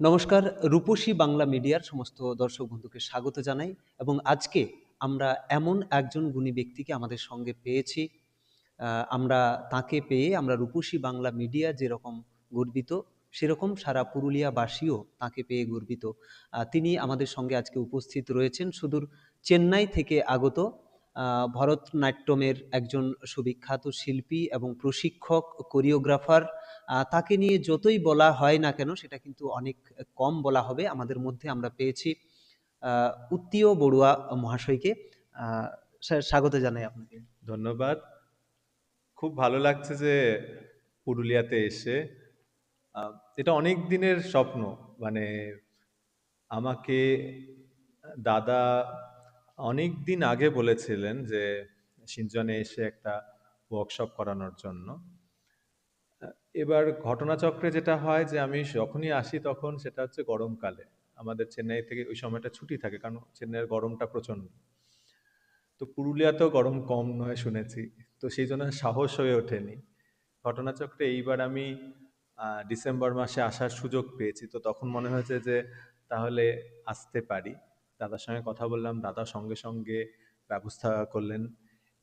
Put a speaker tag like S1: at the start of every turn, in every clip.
S1: নমস্কার, রূপসী বাংলা মিডিয়ার সমস্ত দর্শক বন্ধুকে স্বাগত জানাই এবং আজকে আমরা এমন একজন গুণী ব্যক্তিকে আমাদের সঙ্গে পেয়েছি। আমরা তাকে পেয়ে আমরা রূপসী বাংলা মিডিয়া যেরকম গর্বিত, সেরকম সারা পুরুলিয়াবাসীও তাকে পেয়ে গর্বিত। তিনি আমাদের সঙ্গে আজকে উপস্থিত রয়েছেন সুদূর চেন্নাই থেকে আগত ভরতনাট্যমের একজন সুবিখ্যাত শিল্পী এবং প্রশিক্ষক, কোরিওগ্রাফার। তাকে নিয়ে যতই বলা হয় না কেন সেটা কিন্তু অনেক কম বলা হবে। আমাদের মধ্যে আমরা পেয়েছি উত্তীয় বড়ুয়া মহাশয়কে। স্বাগত জানাই আপনাকে।
S2: ধন্যবাদ। খুব ভালো লাগছে যে পুরুলিয়াতে এসে। এটা অনেক দিনের স্বপ্ন। মানে আমাকে দাদা অনেক দিন আগে বলেছিলেন যে সিঞ্চনে এসে একটা ওয়ার্কশপ করানোর জন্য। এবার ঘটনাচক্রে যেটা হয় যে আমি যখনই আসি তখন সেটা হচ্ছে গরমকালে। আমাদের চেন্নাই থেকে ওই সময়টা ছুটি থাকে, কারণ চেন্নাইয়ের গরমটা প্রচণ্ড। তো পুরুলিয়াতেও গরম কম নয় শুনেছি। তো সেই জন্য সাহস হয়ে ওঠেনি। ঘটনাচক্রে এইবার আমি ডিসেম্বর মাসে আসার সুযোগ পেয়েছি। তো তখন মনে হয়েছে যে তাহলে আসতে পারি। দাদার সঙ্গে কথা বললাম, দাদা সঙ্গে সঙ্গে ব্যবস্থা করলেন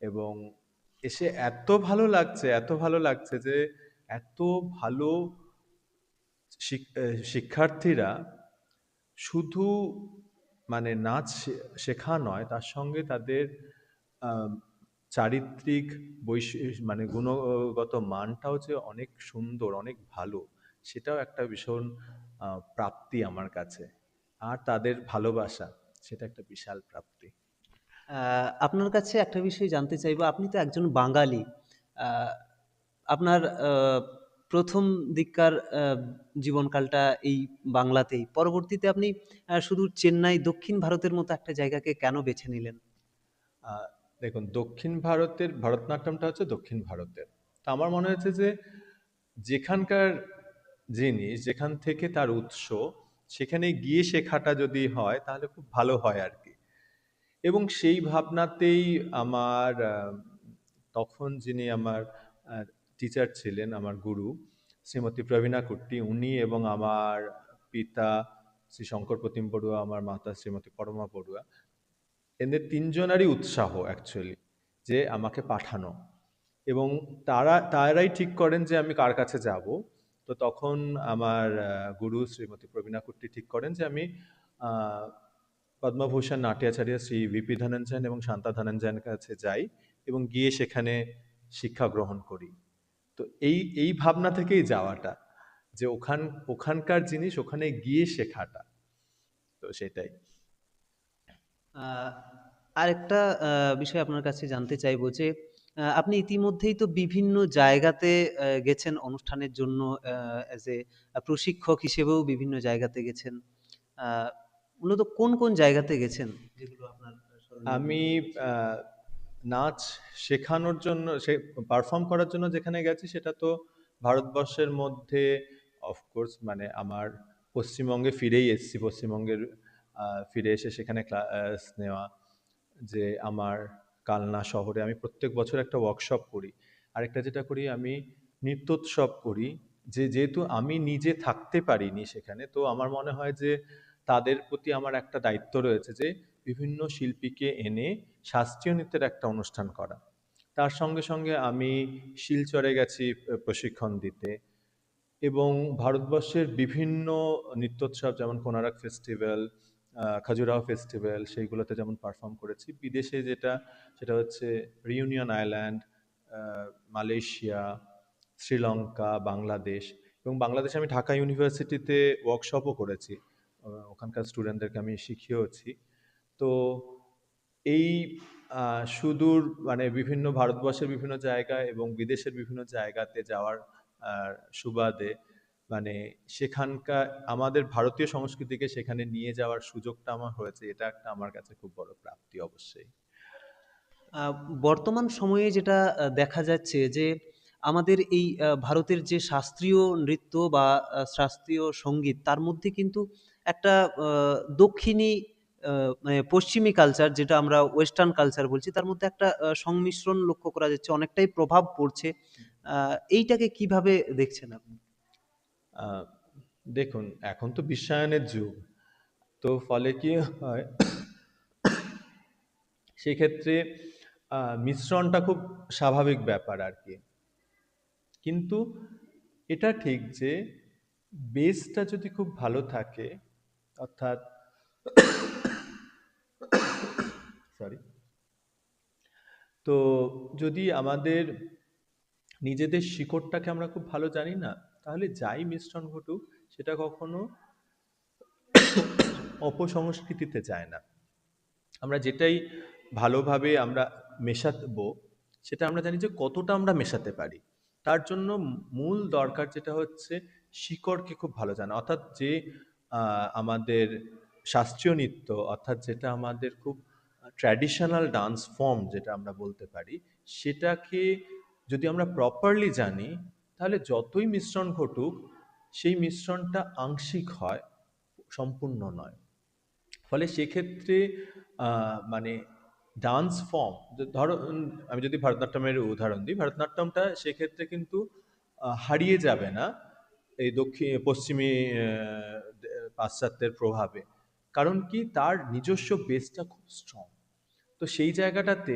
S2: এবং এসে এত ভালো লাগছে, এত ভালো লাগছে যে এত ভালো শিক্ষার্থীরা শুধু মানে নাচ শেখা নয়, তার সঙ্গে তাদের আম, চারিত্রিক মানে গুণগত মানটাও যে অনেক সুন্দর, অনেক ভালো, সেটাও একটা ভীষণ প্রাপ্তি আমার কাছে। আর তাদের ভালোবাসা, সেটা একটা বিশাল প্রাপ্তি।
S1: আপনার কাছে একটা বিষয় জানতে চাইবো, আপনি তো একজন বাঙালি। আহ, আপনার প্রথম দিককার জীবনকালটা এই বাংলাতেই, পরবর্তীতে আপনি শুধু চেন্নাই, দক্ষিণ ভারতের মতো একটা জায়গাকে কেন বেছে নিলেন?
S2: আহ, দেখুন, দক্ষিণ ভারতের ভরতনাট্যমটা হচ্ছে দক্ষিণ ভারতের। তা আমার মনে হয়েছে যে যেখানকার জিনিস, যেখান থেকে তার উৎস, সেখানে গিয়ে শেখাটা যদি হয় তাহলে খুব ভালো হয় আর কি। এবং সেই ভাবনাতেই আমার তখন যিনি আমার টিচার ছিলেন, আমার গুরু শ্রীমতী প্রবীণা কুট্টি, উনি এবং আমার পিতা শ্রী শঙ্কর প্রতিম বড়ুয়া, আমার মাতা শ্রীমতী পরমা বড়ুয়া, এদের তিনজনারই উৎসাহ অ্যাকচুয়ালি যে আমাকে পাঠানো। এবং তারাই ঠিক করেন যে আমি কার কাছে যাব। তো তখন আমার গুরু শ্রীমতী প্রবীণা কুট্টি ঠিক করেন যে আমি আহ, পদ্মভূষণ নাট্যাচার্য শ্রী ভিপি ধনঞ্জয় এবং শান্তা ধনঞ্জয়ের কাছে যাই এবং গিয়ে সেখানে শিক্ষা গ্রহণ করি। তো এই এই ভাবনা থেকেই যাওয়াটা, যে ওখানকার জিনিস ওখানে গিয়ে শেখাটা। তো সেটাই।
S1: আহ, আরেকটা বিষয় আপনার কাছে জানতে চাইবো যে আপনি ইতিমধ্যেই তো বিভিন্ন জায়গাতে গেছেন অনুষ্ঠানের জন্য, অ্যাজ এ প্রশিক্ষক হিসেবেও বিভিন্ন জায়গাতে গেছেন। আহ, মূলত কোন কোন জায়গাতে গেছেন যেগুলো আপনার স্মরণীয়
S2: আমি
S1: হয়ে রয়েছে?
S2: আহ, নাচ শেখানোর জন্য, পারফর্ম করার জন্য যেখানে গেছি সেটা তো ভারতবর্ষের মধ্যে অফকোর্স, মানে আমার পশ্চিমবঙ্গে ফিরেই এসেছি। পশ্চিমবঙ্গের ফিরে এসে সেখানে ক্লাস নেওয়া, যে আমার কালনা শহরে আমি প্রত্যেক বছর একটা ওয়ার্কশপ করি। আরেকটা যেটা করি, আমি নৃত্যোৎসব করি। যেহেতু আমি নিজে থাকতে পারিনি সেখানে, তো আমার মনে হয় যে তাদের প্রতি আমার একটা দায়িত্ব রয়েছে যে বিভিন্ন শিল্পীকে এনে শাস্ত্রীয় নৃত্যের একটা অনুষ্ঠান করা। তার সঙ্গে সঙ্গে আমি শিলচরে গেছি প্রশিক্ষণ দিতে। এবং ভারতবর্ষের বিভিন্ন নৃত্যোৎসব, যেমন কোনারক ফেস্টিভ্যাল, খাজুরাহো ফেস্টিভ্যাল, সেইগুলোতে যেমন পারফর্ম করেছি। বিদেশে যেটা, সেটা হচ্ছে reunion island, Malaysia, Sri Lanka, Bangladesh. এবং বাংলাদেশে আমি ঢাকা ইউনিভার্সিটিতে ওয়ার্কশপও করেছি। ওখানকার স্টুডেন্টদেরকে আমি শিখিয়েওছি। তো এই সুদূর, মানে বিভিন্ন ভারতবর্ষের বিভিন্ন জায়গায় এবং বিদেশের বিভিন্ন জায়গাতে যাওয়ার সুবাদে, মানে সেখানকার আমাদের ভারতীয় সংস্কৃতিকে সেখানে নিয়ে যাওয়ার সুযোগটা আমার হয়েছে। এটা একটা আমার কাছে খুব বড় প্রাপ্তি অবশ্যই।
S1: আহ, বর্তমান সময়ে যেটা দেখা যাচ্ছে যে আমাদের এই ভারতের যে শাস্ত্রীয় নৃত্য বা শাস্ত্রীয় সঙ্গীত, তার মধ্যে কিন্তু একটা দক্ষিণী মানে পশ্চিমী কালচার, যেটা আমরা ওয়েস্টার্ন কালচার বলছি, তার মধ্যে একটা সংমিশ্রণ লক্ষ্য করা যাচ্ছে, অনেকটাই প্রভাব পড়ছে। এইটাকে কিভাবে দেখছেন আপনি?
S2: দেখুন, এখন তো বিশ্বায়নের যুগ। তো ফলে কি হয়, সেক্ষেত্রে মিশ্রণটা খুব স্বাভাবিক ব্যাপার আর কি। কিন্তু এটা ঠিক যে বেসটা যদি খুব ভালো থাকে, অর্থাৎ সরি, তো যদি আমাদের নিজেদের শিকড়টাকে আমরা খুব ভালো জানি না, তাহলে যাই মিশ্রণ ঘটুক সেটা কখনো অপসংস্কৃতিতে যায় না। আমরা যেটাই ভালোভাবে আমরা মেশাবো, সেটা আমরা জানি যে কতটা আমরা মেশাতে পারি। তার জন্য মূল দরকার যেটা হচ্ছে শিকড়কে খুব ভালো জানা। অর্থাৎ যে আমাদের শাস্ত্রীয় নৃত্য, অর্থাৎ যেটা আমাদের খুব ট্র্যাডিশনাল ডান্স ফর্ম যেটা আমরা বলতে পারি, সেটাকে যদি আমরা প্রপারলি জানি, তাহলে যতই মিশ্রণ ঘটুক সেই মিশ্রণটা আংশিক হয়, সম্পূর্ণ নয়। ফলে সেক্ষেত্রে মানে ডান্স ফর্ম, ধরো আমি যদি ভারতনাট্যমের উদাহরণ দিই, ভারতনাট্যমটা সেক্ষেত্রে কিন্তু হারিয়ে যাবে না এই পশ্চিমী পাশ্চাত্যের প্রভাবে। কারণ কি, তার নিজস্ব বেসটা খুব স্ট্রং। তো সেই জায়গাটাতে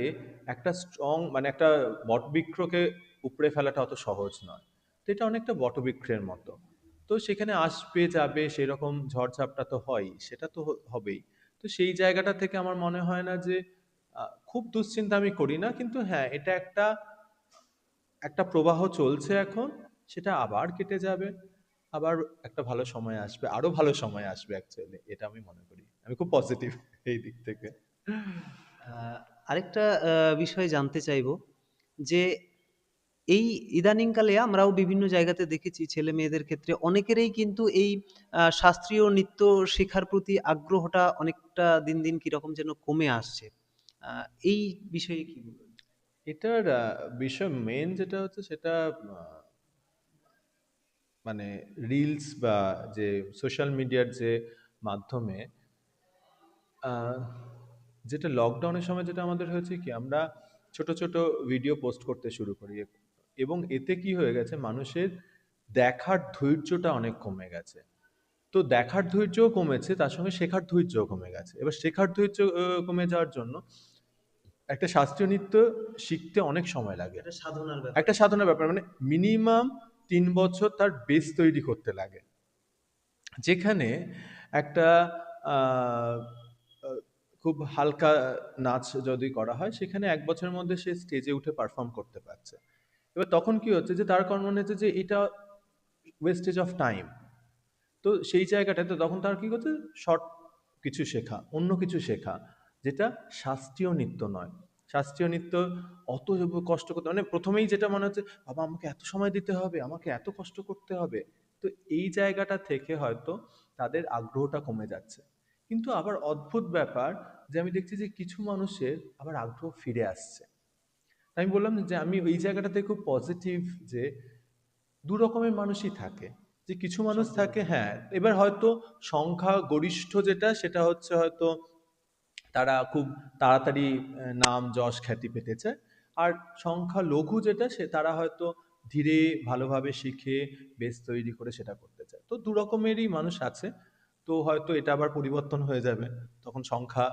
S2: একটা স্ট্রং মানে একটা বটবৃক্ষকে উপড়ে ফেলাটা অত সহজ নয়। তো এটা অনেকটা বটবৃক্ষের মতো। তো সেখানে আসবে যাবে, সেরকম ঝড়ঝাপটা তো হয়ই, সেটা তো হবেই। তো সেই জায়গাটা থেকে আমার মনে হয় না যে খুব দুশ্চিন্তা আমি করি না, কিন্তু হ্যাঁ, এটা একটা একটা প্রবাহ চলছে এখন, সেটা আবার কেটে যাবে, আবার একটা ভালো সময় আসবে, আরো ভালো সময় আসবে অ্যাকচুয়ালি, এটা আমি মনে করি। আমি খুব পজিটিভ এই দিক থেকে।
S1: আহ, আরেকটা বিষয় জানতে চাইবো যে এই ইদানিংকালে আমরাও বিভিন্ন জায়গাতে দেখেছি ছেলে মেয়েদের ক্ষেত্রে অনেকেরই কিন্তু এই শাস্ত্রীয় নৃত্য শেখার প্রতি আগ্রহটা অনেকটা দিন দিন কিরকম যেন কমে আসছে। এই বিষয়ে কি বলবেন?
S2: এটার বিষয় মেন যেটা হচ্ছে সেটা মানে রিলস বা যে সোশ্যাল মিডিয়ার যে মাধ্যমে, আহ, যেটা লকডাউনের সময় যেটা আমাদের হয়েছে কি, আমরা ছোট ছোট ভিডিও পোস্ট করতে শুরু করি, এবং এতে কি হয়ে গেছে, মানুষের দেখার ধৈর্যটা অনেক কমে গেছে। তো দেখার ধৈর্যও কমেছে, তার সঙ্গে শেখার ধৈর্যও কমে গেছে। এবার শেখার ধৈর্য কমে যাওয়ার জন্য একটা শাস্ত্রীয় নৃত্য শিখতে অনেক সময় লাগে।
S1: এটা সাধনার ব্যাপার।
S2: একটা সাধনার ব্যাপার, মানে মিনিমাম 3 বছর তার বেস তৈরি করতে লাগে। যেখানে একটা আহ, আহ, খুব হালকা নাচ যদি করা হয়, সেখানে 1 বছরের মধ্যে সে স্টেজে উঠে পারফর্ম করতে পারছে। এবার তখন কি হচ্ছে যে তার কারণ মনে হচ্ছে যে এটা ওয়েস্টেজ অফ টাইম। তো সেই জায়গাটাতে তখন তার কি করছে, শর্ট কিছু শেখা, অন্য কিছু শেখা, যেটা শাস্ত্রীয় নৃত্য নয়। শাস্ত্রীয় নৃত্য অত কষ্ট করতে, মানে প্রথমেই যেটা মনে হচ্ছে, বাবা আমাকে এত সময় দিতে হবে, আমাকে এত কষ্ট করতে হবে। তো এই জায়গাটা থেকে হয়তো তাদের আগ্রহটা কমে যাচ্ছে। কিন্তু আবার অদ্ভুত ব্যাপার, যে আমি দেখছি যে কিছু মানুষের আবার আগ্রহ ফিরে আসছে। তাই আমি বললাম যে আমি ওই জায়গাটাতে খুব পজিটিভ, যে দু রকমের মানুষই থাকে। যে কিছু মানুষ
S1: সত্যি
S2: থাকে,
S1: কথা।
S2: হ্যাঁ, এবার হয়তো সংখ্যা গরিষ্ঠ যেটা, সেটা হচ্ছে হয়তো তারা খুব তাড়াতাড়ি নাম যশ খ্যাতি পেতেছে। আর সংখ্যা লঘু যেটা, সে তারা হয়তো ধীরে ভালোভাবে শিখে বেস তৈরি করে সেটা করতে চায়। তো দু রকমেরই মানুষ আছে। তো হয়তো এটা আবার পরিবর্তন হয়ে যাবে, তখন সংখ্যা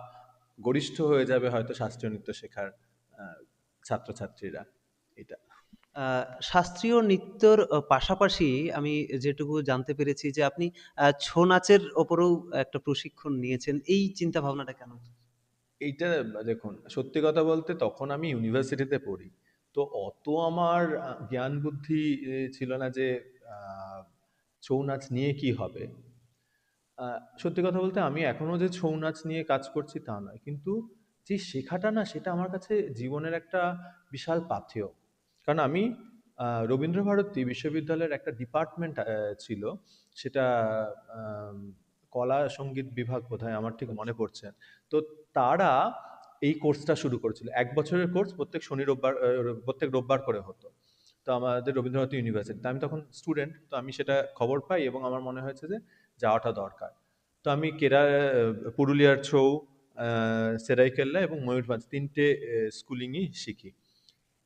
S2: গরিষ্ঠ হয়ে যাবে হয়তো শাস্ত্রীয় নৃত্য শেখার আহ, ছাত্রছাত্রীরা। এটা
S1: শাস্ত্রীয় নৃত্যর পাশাপাশি আমি যেটুকু জানতে পেরেছি যে আপনি ছৌ নাচের ওপরেও একটা প্রশিক্ষণ নিয়েছেন। এই চিন্তা ভাবনাটা কেন?
S2: এইটা দেখুন, সত্যি কথা বলতে তখন আমি ইউনিভার্সিটিতে পড়ি। তো অত আমার জ্ঞান বুদ্ধি ছিল না যে আহ, ছৌ নাচ নিয়ে কি হবে। সত্যি কথা বলতে আমি এখনো যে ছৌ নাচ নিয়ে কাজ করছি তা নয়, কিন্তু যে শেখাটা না, সেটা আমার কাছে জীবনের একটা বিশাল পাথেয়। কারণ আমি রবীন্দ্রভারতী বিশ্ববিদ্যালয়ের একটা ডিপার্টমেন্ট ছিল, সেটা আম, কলা সঙ্গীত বিভাগ বোধহয়, আমার ঠিক মনে পড়ছে না। তো তারা এই কোর্সটা শুরু করেছিল, 1 বছরের কোর্স, প্রত্যেক রোববার করে হতো। তো আমাদের রবীন্দ্রনাথ ইউনিভার্সিটি, আমি তখন স্টুডেন্ট, তো আমি সেটা খবর পাই এবং আমার মনে হয়েছে যে যাওয়াটা দরকার। তো আমি পুরুলিয়ার ছৌ, সেরাইকেল্লা এবং ময়ূরভঞ্জ তিনটে স্কুলিংই শিখি।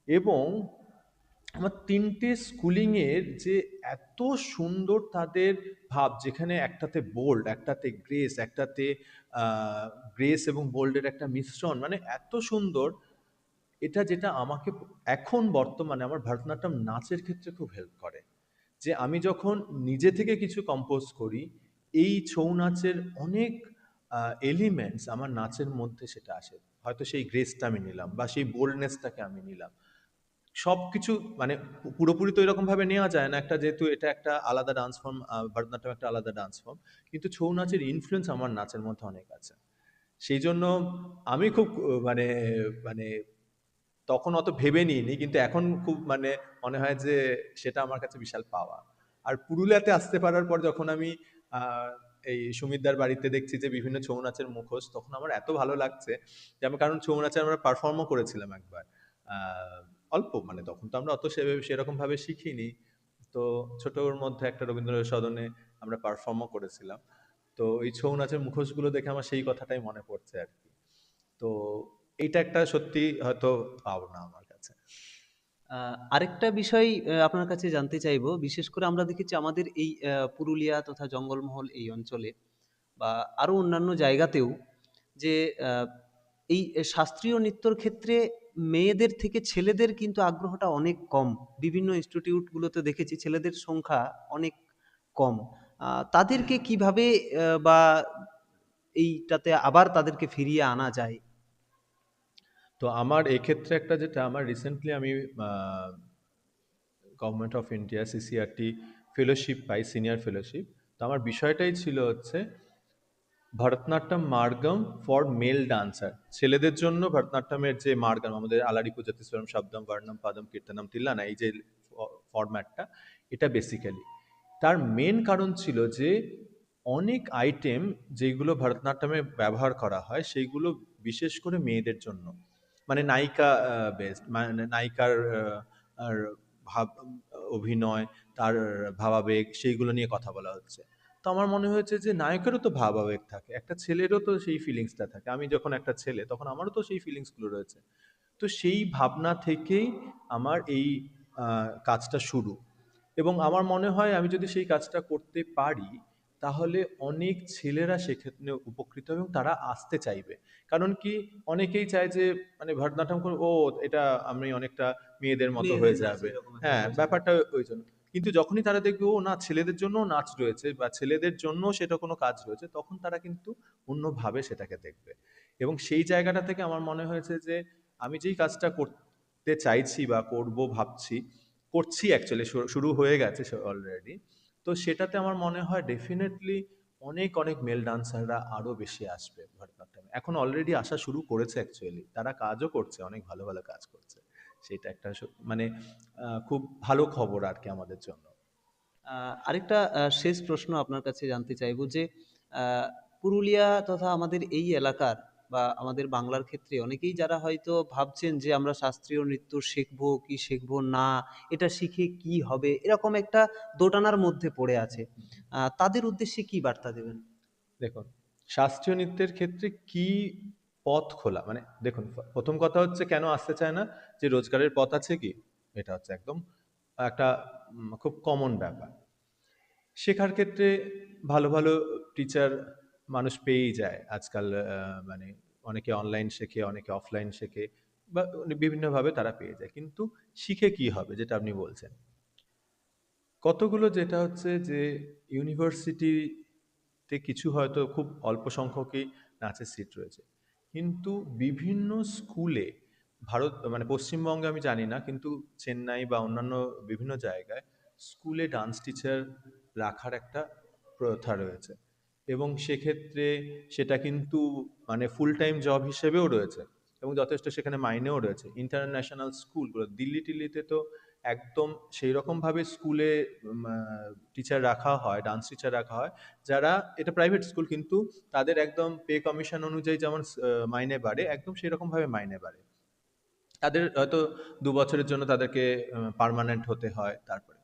S2: এবং আমার ৩টে স্কুলিংয়ের যে এত সুন্দর তাদের ভাব, যেখানে একটাতে বোল্ড, একটাতে গ্রেস, একটাতে গ্রেস এবং বোল্ডের একটা মিশ্রণ, মানে এত সুন্দর। এটা যেটা আমাকে এখন বর্তমানে আমার ভারতনাট্যম নাচের ক্ষেত্রে খুব হেল্প করে, যে আমি যখন নিজে থেকে কিছু কম্পোজ করি, এই ছৌ নাচের অনেক এলিমেন্টস আমার নাচের মধ্যে সেটা আসে। হয়তো সেই গ্রেসটা আমি নিলাম বা সেই বোল্ডনেসটাকে আমি নিলাম, সবকিছু মানে পুরোপুরি তো এরকম ভাবে নেওয়া যায় না, একটা যেহেতু এটা একটা আলাদা ডান্স ফর্ম, ভরতনাট্যম একটা আলাদা ডান্স ফর্ম, কিন্তু ছৌ নাচের ইনফ্লুয়েন্স আমার নাচের মধ্যে অনেক আছে। সেই জন্য আমি খুব মানে মানে তখন অত ভেবে নিইনি, কিন্তু এখন খুব মানে মনে হয় যে সেটা আমার কাছে বিশাল পাওয়া। আর পুরুলিয়াতে আসতে পারার পর যখন আমি আহ, এই সুমিতদার বাড়িতে দেখছি যে বিভিন্ন ছৌ নাচের মুখোশ, তখন আমার এত ভালো লাগছে যে আমি, কারণ ছৌ নাচে আমরা পারফর্মও করেছিলাম একবার, আহ, অল্প, মানে তখন তো আমরা অত সেরকম ভাবে শিখিনি। তো ছোটর মধ্যে একটা রবীন্দ্র সদনে আমরা পারফর্মও করেছিলাম। তো এই ছৌ নাচের মুখোশগুলো দেখে আমার সেই কথাটাই মনে পড়ছে আর কি। তো এইটা একটা সত্যি হয়তো পাওনা আমার কাছে।
S1: আরেকটা বিষয় আপনার কাছে জানতে চাইবো, বিশেষ করে আমরা দেখেছি আমাদের এই পুরুলিয়া তথা জঙ্গলমহল এই অঞ্চলে বা আরো অন্যান্য জায়গাতেও যে আহ, এই শাস্ত্রীয় নৃত্যর ক্ষেত্রে মেয়েদের থেকে ছেলেদের কিন্তু আগ্রহটা অনেক কম। বিভিন্ন ইনস্টিটিউটগুলোতে দেখেছি ছেলেদের সংখ্যা অনেক কম। তাদেরকে কিভাবে বা এইটাতে আবার তাদেরকে ফিরিয়ে আনা যায়?
S2: তো আমার এক্ষেত্রে একটা, যেটা আমার রিসেন্টলি আমি government of India CCRT fellowship পাই, সিনিয়র ফেলোশিপ। তো আমার বিষয়টাই ছিল হচ্ছে Bharatanatyam margam for male dancer, ছেলেদের জন্য ভরতনাট্যমের যে মার্গম, আমাদের আলারি পুজাতি স্বরম শব্দম বর্ণম পাদম কীর্তনম তিল্লানা, এই যে ফরম্যাটটা, এটা বেসিক্যালি তার মেন কারণ ছিল যে অনেক আইটেম যেগুলো ভরতনাট্যমে ব্যবহার করা হয় সেইগুলো বিশেষ করে মেয়েদের জন্য, মানে নায়িকা বেসড, মানে নায়িকার আর ভাব, অভিনয়, তার ভাবাবেগ, সেইগুলো নিয়ে কথা বলা হচ্ছে। তো আমার মনে হয়েছে যে নায়কেরও তো ভাবাবেগ থাকে, একটা ছেলেরও তো সেই ফিলিংসটা থাকে, আমি যখন একটা ছেলে তখন আমারও তো সেই ফিলিংসগুলো রয়েছে। তো সেই ভাবনা থেকেই আমার এই কাজটা শুরু। এবং আমার মনে হয় আমি যদি সেই কাজটা করতে পারি, তাহলে অনেক ছেলেরা সেক্ষেত্রে উপকৃত হবে এবং তারা আসতে চাইবে। কারণ কি, অনেকেই চায় যে মানে ভরতনাট্যম করে, ও এটা আমি অনেকটা মেয়েদের মতো
S1: মেয়েদের
S2: হয়ে
S1: নাচ
S2: যাবে।
S1: এরকম একটা
S2: হ্যাঁ,
S1: বোঝে।
S2: ব্যাপারটা ওই জন্য। কিন্তু যখনই তারা দেখবে ও না, ছেলেদের জন্য নাচ রয়েছে বা ছেলেদের জন্য সেটা কোনো কাজ রয়েছে, তখন তারা কিন্তু অন্যভাবে সেটাকে দেখবে। এবং সেই জায়গাটা থেকে আমার মনে হয়েছে যে আমি যেই কাজটা করতে চাইছি বা করব ভাবছি, করছি অ্যাকচুয়ালি, শুরু হয়ে গেছে অলরেডি। তো সেটাতে আমার মনে হয় ডেফিনেটলি অনেক অনেক মেল ডান্সাররা আরও বেশি আসবে ভরতনাট্যমে। এখন অলরেডি আসা শুরু করেছে অ্যাকচুয়ালি, তারা কাজও করছে, অনেক ভালো ভালো কাজ করছে। সেটা একটা মানে খুব ভালো খবর আর কি আমাদের জন্য।
S1: আরেকটা শেষ প্রশ্ন আপনার কাছে জানতে চাইবো যে আহ, পুরুলিয়া তথা আমাদের এই এলাকার বা আমাদের বাংলার ক্ষেত্রে অনেকেই যারা হয়তো ভাবছেন যে আমরা শাস্ত্রীয় নৃত্য শিখবো কি শিখবো না, এটা শিখে কি হবে, এরকম একটা দোটানার মধ্যে পড়ে আছে। তাদের উদ্দেশ্যে কি বার্তা দেবেন?
S2: দেখুন, শাস্ত্রীয় নৃত্যের ক্ষেত্রে কি পথ খোলা, মানে দেখুন, প্রথম কথা হচ্ছে কেন আসতে চায় না, যে রোজগারের পথ আছে কি, এটা হচ্ছে একদম একটা খুব কমন ব্যাপার। শেখার ক্ষেত্রে ভালো ভালো টিচার মানুষ পেয়েই যায় আজকাল, মানে অনেকে অনলাইন শেখে, অনেকে অফলাইন শেখে, বা বিভিন্নভাবে তারা পেয়ে যায়। কিন্তু শিখে কি হবে, যেটা আপনি বলছেন, কতগুলো যেটা হচ্ছে যে ইউনিভার্সিটিতে কিছু হয়তো খুব অল্প সংখ্যকই নাচের সিট রয়েছে, কিন্তু বিভিন্ন স্কুলে, ভারত মানে পশ্চিমবঙ্গে আমি জানি না, কিন্তু চেন্নাই বা অন্যান্য বিভিন্ন জায়গায় স্কুলে ডান্স টিচার রাখার একটা প্রথা রয়েছে। এবং সেক্ষেত্রে সেটা কিন্তু মানে ফুল টাইম জব হিসেবেও রয়েছে, এবং যথেষ্ট সেখানে মাইনেও রয়েছে। ইন্টারন্যাশনাল স্কুলগুলো, দিল্লি টিল্লিতে তো একদম সেই রকমভাবে স্কুলে টিচার রাখা হয়, ডান্স টিচার রাখা হয়, যারা, এটা প্রাইভেট স্কুল কিন্তু তাদের একদম পে কমিশন অনুযায়ী যেমন মাইনে বাড়ে, একদম সেই রকমভাবে মাইনে বাড়ে। তাদের হয়তো ২ বছরের জন্য তাদেরকে পার্মানেন্ট হতে হয়। তারপরে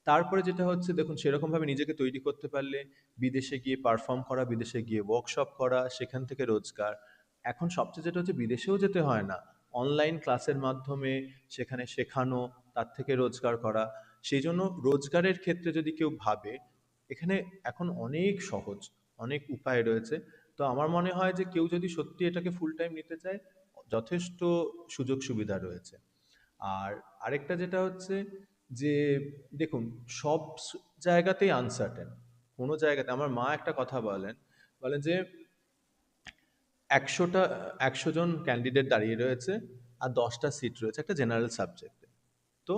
S2: তারপরে যেটা হচ্ছে, দেখুন, সেরকমভাবে নিজেকে তৈরি করতে পারলে বিদেশে গিয়ে পারফর্ম করা, বিদেশে গিয়ে ওয়ার্কশপ করা, সেখান থেকে রোজগার। এখন সবচেয়ে যেটা হচ্ছে, বিদেশেও যেতে হয় না, অনলাইন ক্লাসের মাধ্যমে সেখানে শেখানো, তার থেকে রোজগার করা। সেই জন্য রোজগারের ক্ষেত্রে যদি কেউ ভাবে, এখানে এখন অনেক সহজ, অনেক উপায় রয়েছে। তো আমার মনে হয় যে কেউ যদি সত্যি এটাকে ফুল টাইম নিতে চায়, যথেষ্ট সুযোগ সুবিধা রয়েছে। আর আরেকটা যেটা হচ্ছে যে, দেখুন, সব জায়গাতেই আনসার্টেন। কোনো জায়গাতে, আমার মা একটা কথা বলেন, বলেন যে ১০০টা ১০০ জন ক্যান্ডিডেট দাঁড়িয়ে রয়েছে, আর 10টা সিট রয়েছে একটা জেনারেল সাবজেক্টে। তো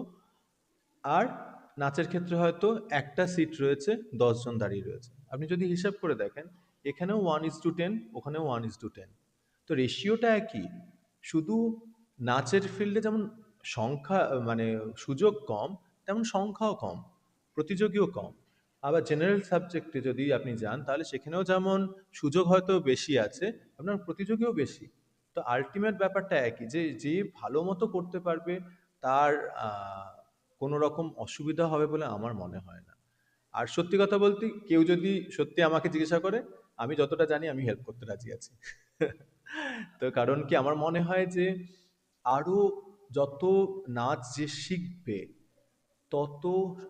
S2: আর নাচের ক্ষেত্রে হয়তো একটা সিট রয়েছে, 10 জন দাঁড়িয়ে রয়েছে। আপনি যদি হিসাব করে দেখেন, এখানেও 1:10, ওখানেও 1:10। তো রেশিওটা একই, শুধু নাচের ফিল্ডে যেমন সংখ্যা, মানে সুযোগ কম, তেমন সংখ্যাও কম, প্রতিযোগীও কম। আবার জেনারেল সাবজেক্টে যদি আপনি যান, তাহলে সেখানেও যেমন সুযোগ হয়তো বেশি আছে, আপনার প্রতিযোগীও বেশি। তো আলটিমেট ব্যাপারটা একই, যে যে ভালো মতো করতে পারবে, তার কোনো রকম অসুবিধা হবে বলে আমার মনে হয় না। আর সত্যি কথা বলতে, কেউ যদি সত্যি আমাকে জিজ্ঞাসা করে, আমি যতটা জানি আমি হেল্প করতে রাজি আছি। তো কারণ কি, আমার মনে হয় যে আরো যত নাচ যে শিখবে, তত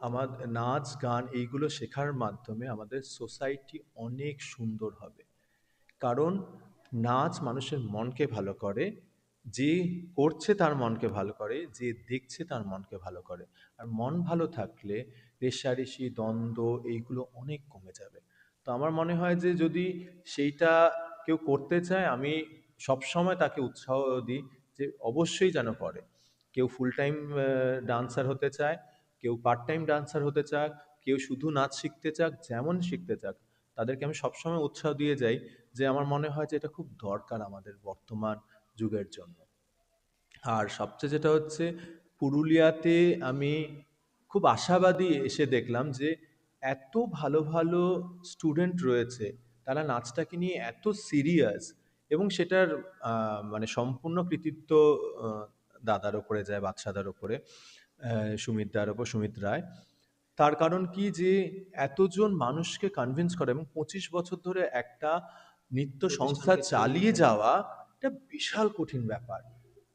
S2: আমার নাচ গান এইগুলো শেখার মাধ্যমে আমাদের সোসাইটি অনেক সুন্দর হবে। কারণ নাচ মানুষের মনকে ভালো করে, যে করছে তার মনকে ভালো করে, যে দেখছে তার মনকে ভালো করে। আর মন ভালো থাকলে রেষারেষি, দ্বন্দ্ব এইগুলো অনেক কমে যাবে। তো আমার মনে হয় যে যদি সেইটা কেউ করতে চায়, আমি সবসময় তাকে উৎসাহ দিই যে অবশ্যই যেন করে। কেউ ফুল টাইম ডান্সার হতে চায়, কেউ পার্ট টাইম ডান্সার হতে চাক, কেউ শুধু নাচ শিখতে চাক, যেমন শিখতে চাক, তাদেরকে আমি সবসময় উৎসাহ দিয়ে যাই, যে আমার মনে হয় যে এটা খুব দরকার আমাদের বর্তমান যুগের জন্য। আর সবচেয়ে যেটা হচ্ছে, পুরুলিয়াতে আমি খুব আশাবাদী এসে দেখলাম যে এত ভালো ভালো স্টুডেন্ট রয়েছে, তারা নাচটাকে নিয়ে এত সিরিয়াস, এবং সেটার মানে সম্পূর্ণ কৃতিত্ব আহ, দাদার ওপরে যায়, বাদশাদার ওপরে, সুমিতদার ওপর, সুমিত রায়। তার কারণ কি, যে এতজন মানুষকে কনভিন্স করে এবং 25 বছর ধরে একটা নৃত্য সংস্থা
S1: প্রতিষ্ঠানকে
S2: চালিয়ে যাওয়া, এটা বিশাল কঠিন ব্যাপার।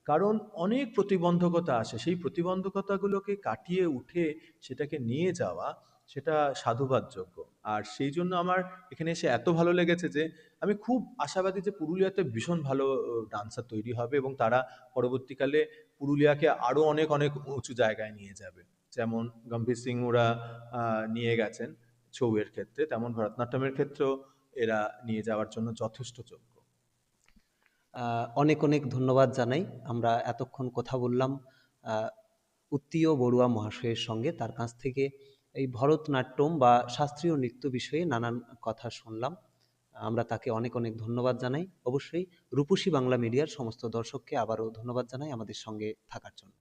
S2: কারণ অনেক প্রতিবন্ধকতা আসে, সেই প্রতিবন্ধকতাগুলোকে কাটিয়ে উঠে সেটাকে নিয়ে যাওয়া, সেটা সাধুবাদযোগ্য। আর সেই জন্য আমার এখানে এসে এত ভালো লেগেছে যে আমি খুব আশাবাদী যে পুরুলিয়াতে ভীষণ ভালো ডান্সার তৈরি হবে, এবং তারা পরবর্তীকালে পুরুলিয়াকে আরো অনেক অনেক উঁচু জায়গায় নিয়ে যাবে। যেমন গম্ভীর সিং ওরা নিয়ে গেছেন ছৌয়ের ক্ষেত্রে, তেমন ভরতনাট্যমের ক্ষেত্রেও এরা নিয়ে যাওয়ার জন্য যথেষ্ট যোগ্য।
S1: অনেক অনেক ধন্যবাদ জানাই। আমরা এতক্ষণ কথা বললাম আহ, উত্তীয় বড়ুয়া মহাশয়ের সঙ্গে, তার কাছ থেকে এই ভরতনাট্যম বা শাস্ত্রীয় নৃত্য বিষয়ে নানান কথা শুনলাম। আমরা তাকে অনেক অনেক ধন্যবাদ জানাই। অবশ্যই রূপসী বাংলা মিডিয়ার সমস্ত দর্শককে আবারও ধন্যবাদ জানাই আমাদের সঙ্গে থাকার জন্য।